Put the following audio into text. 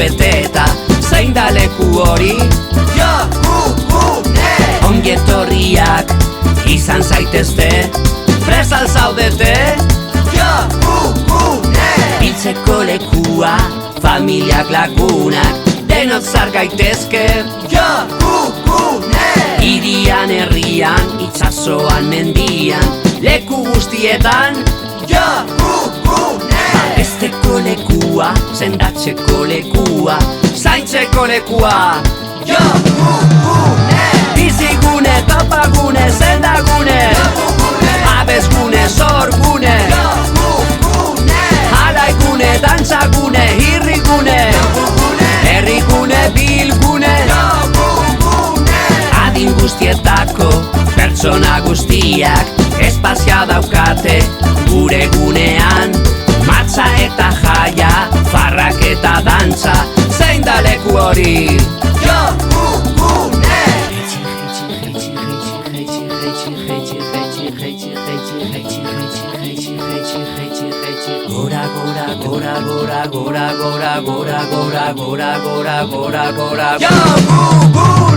beteta, zein da leku hori? Jokugune! Ongietorriak izan zaitezte, prest al zaudete? Jokugune! Biltzeko lekua, familiak lagunak, denok zar gaitezke. Jokugune! Hirian, herrian, itsasoan, mendian, leku guztietan. Jokugune! Babesteko lekua, sendatzeko lekua, zaintzeko lekua. Jokugune! Bizigune, topagune, sendagune, babesgune, sorgune, alaigune, dantzagune, hirrigune, herrigune, bilgune, adin guztietako pertsona guztiak espazia daukate gure gunean. Matza eta jaia, farrak eta dantza, zein da leku hori? Jokugune! Gora, gora, gora, gora, gora, gora, gora, gora, gora, gora, gora, gora, Jokugune!